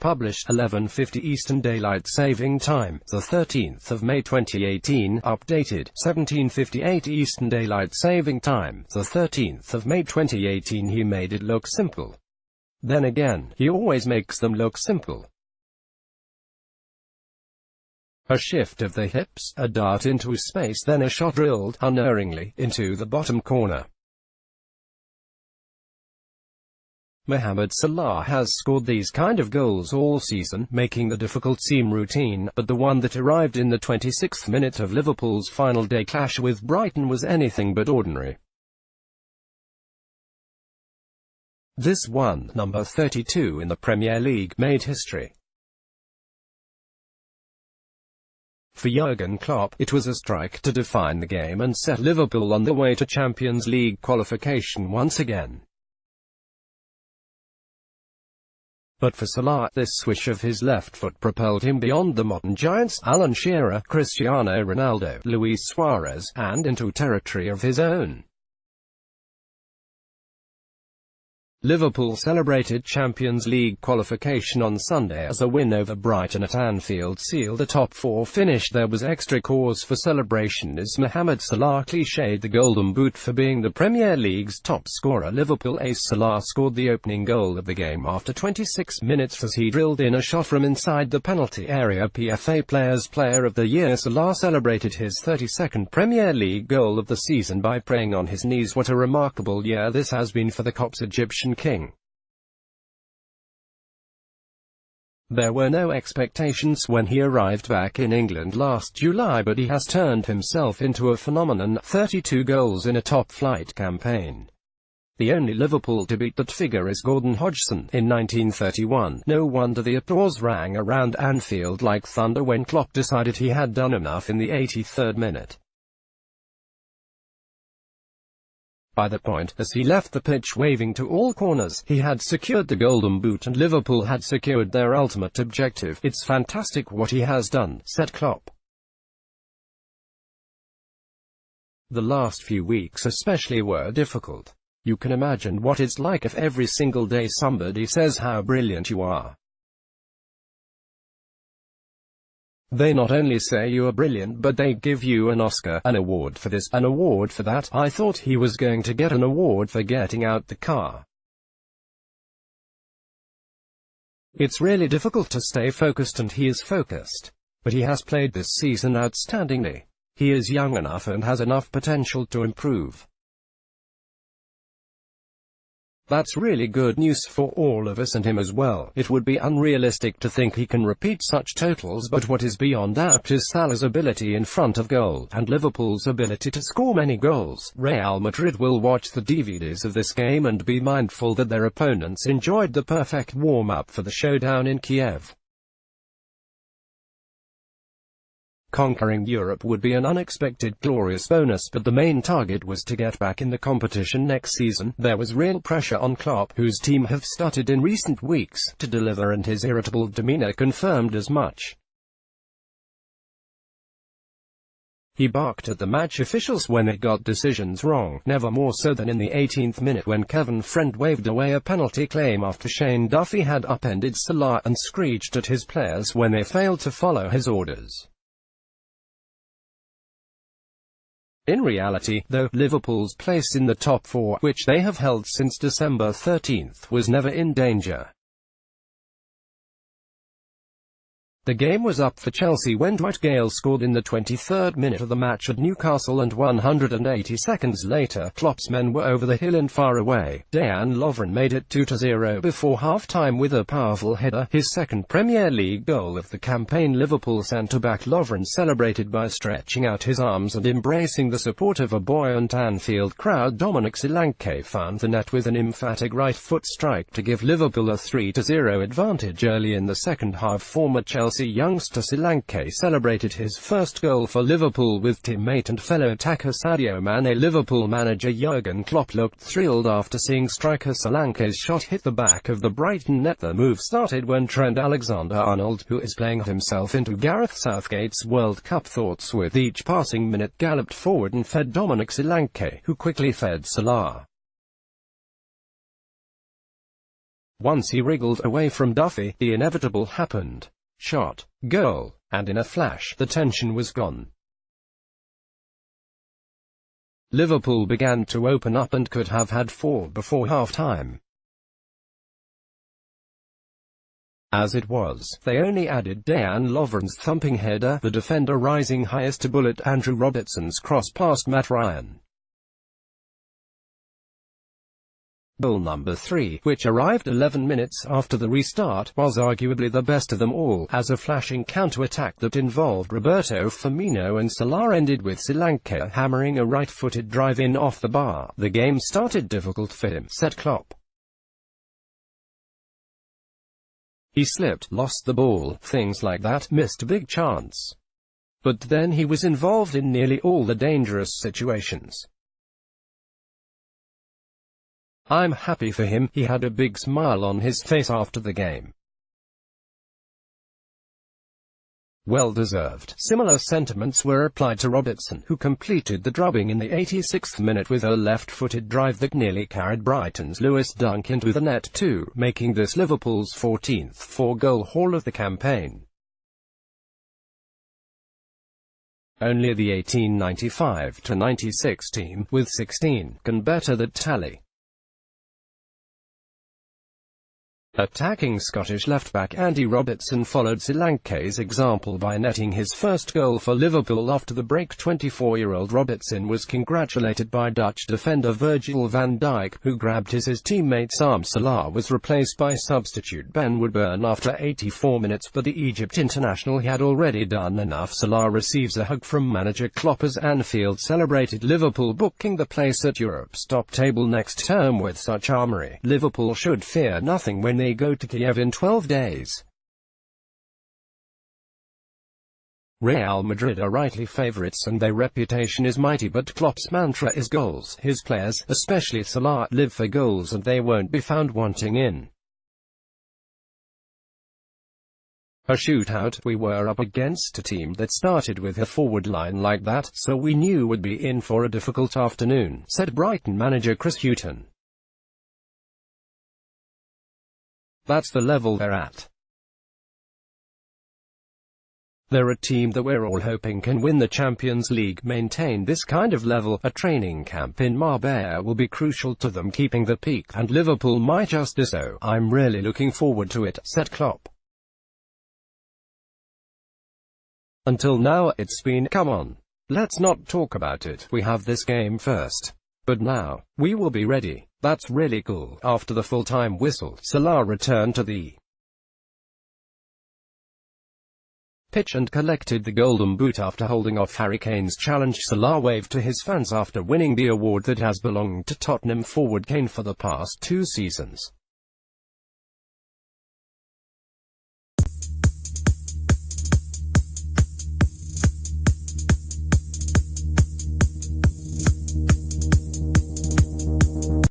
published 11:50 Eastern Daylight Saving Time, the 13th of May 2018, updated 17:58 Eastern Daylight Saving Time, the 13th of May 2018. He made it look simple. Then again, he always makes them look simple. A shift of the hips, a dart into space, then a shot drilled, unerringly, into the bottom corner. Mohamed Salah has scored these kind of goals all season, making the difficult seem routine, but the one that arrived in the 26th minute of Liverpool's final day clash with Brighton was anything but ordinary. This one, number 32 in the Premier League, made history. For Jurgen Klopp, it was a strike to define the game and set Liverpool on the way to Champions League qualification once again. But for Salah, this swish of his left foot propelled him beyond the modern giants, Alan Shearer, Cristiano Ronaldo, Luis Suarez, and into territory of his own. Liverpool celebrated Champions League qualification on Sunday as a win over Brighton at Anfield sealed the top four finish. There was extra cause for celebration as Mohamed Salah cliched the Golden Boot for being the Premier League's top scorer. Liverpool ace Salah scored the opening goal of the game after 26 minutes as he drilled in a shot from inside the penalty area. PFA Players Player of the Year Salah celebrated his 32nd Premier League goal of the season by praying on his knees. What a remarkable year this has been for the Cop's Egyptian king. There were no expectations when he arrived back in England last July, but he has turned himself into a phenomenon. 32 goals in a top-flight campaign. The only Liverpool to beat that figure is Gordon Hodgson in 1931. No wonder the applause rang around Anfield like thunder when Klopp decided he had done enough in the 83rd minute. By that point, as he left the pitch waving to all corners, he had secured the Golden Boot and Liverpool had secured their ultimate objective. "It's fantastic what he has done," said Klopp. The last few weeks especially were difficult. You can imagine what it's like if every single day somebody says how brilliant you are. They not only say you are brilliant, but they give you an Oscar, an award for this, an award for that. I thought he was going to get an award for getting out the car. It's really difficult to stay focused, and he is focused. But he has played this season outstandingly. He is young enough and has enough potential to improve. That's really good news for all of us and him as well. It would be unrealistic to think he can repeat such totals, but what is beyond doubt is Salah's ability in front of goal, and Liverpool's ability to score many goals. Real Madrid will watch the DVDs of this game and be mindful that their opponents enjoyed the perfect warm-up for the showdown in Kiev. Conquering Europe would be an unexpected glorious bonus, but the main target was to get back in the competition next season. There was real pressure on Klopp, whose team have started in recent weeks to deliver, and his irritable demeanor confirmed as much. He barked at the match officials when they got decisions wrong, never more so than in the 18th minute when Kevin Friend waved away a penalty claim after Shane Duffy had upended Salah, and screeched at his players when they failed to follow his orders. In reality, though, Liverpool's place in the top four, which they have held since December 13, was never in danger. The game was up for Chelsea when Dwight Gale scored in the 23rd minute of the match at Newcastle, and 180 seconds later, Klopp's men were over the hill and far away. Dejan Lovren made it 2-0 before half-time with a powerful header, his second Premier League goal of the campaign. Liverpool centre-back Lovren celebrated by stretching out his arms and embracing the support of a buoyant Anfield crowd. Dominic Solanke found the net with an emphatic right-foot strike to give Liverpool a 3-0 advantage early in the second half. Former Chelsea youngster Solanke celebrated his first goal for Liverpool with teammate and fellow attacker Sadio Mane. Liverpool manager Jurgen Klopp looked thrilled after seeing striker Solanke's shot hit the back of the Brighton net. The move started when Trent Alexander-Arnold, who is playing himself into Gareth Southgate's World Cup thoughts, with each passing minute galloped forward and fed Dominic Solanke, who quickly fed Salah. Once he wriggled away from Duffy, the inevitable happened. Shot, goal, and in a flash, the tension was gone. Liverpool began to open up and could have had 4 before half-time. As it was, they only added Dejan Lovren's thumping header, the defender rising highest to bullet Andrew Robertson's cross past Matt Ryan. Goal number 3, which arrived 11 minutes after the restart, was arguably the best of them all, as a flashing counter-attack that involved Roberto Firmino and Salah ended with Solanke hammering a right-footed drive in off the bar. The game started difficult for him, said Klopp. He slipped, lost the ball, things like that, missed a big chance. But then he was involved in nearly all the dangerous situations. I'm happy for him, he had a big smile on his face after the game. Well deserved. Similar sentiments were applied to Robertson, who completed the drubbing in the 86th minute with a left-footed drive that nearly carried Brighton's Lewis Dunk into the net too, making this Liverpool's 14th 4-goal haul of the campaign. Only the 1895-96 team, with 16, can better that tally. Attacking Scottish left-back Andy Robertson followed Solanke's example by netting his first goal for Liverpool after the break. 24-year-old Robertson was congratulated by Dutch defender Virgil van Dijk, who grabbed his teammate's arm. Salah was replaced by substitute Ben Woodburn after 84 minutes, but the Egypt international had already done enough. Salah receives a hug from manager Klopp as Anfield celebrated Liverpool booking the place at Europe's top table next term. With such armoury, Liverpool should fear nothing when they go to Kiev in 12 days. Real Madrid are rightly favourites and their reputation is mighty, but Klopp's mantra is goals. His players, especially Salah, live for goals and they won't be found wanting in a shootout. We were up against a team that started with a forward line like that, so we knew we'd be in for a difficult afternoon, said Brighton manager Chris Hughton. That's the level they're at. They're a team that we're all hoping can win the Champions League. Maintain this kind of level. A training camp in Marbella will be crucial to them keeping the peak, and Liverpool might just do so. I'm really looking forward to it, said Klopp. Until now, it's been, come on, let's not talk about it. We have this game first. But now, we will be ready. That's really cool. After the full-time whistle, Salah returned to the pitch and collected the Golden Boot after holding off Harry Kane's challenge. Salah waved to his fans after winning the award that has belonged to Tottenham forward Kane for the past 2 seasons.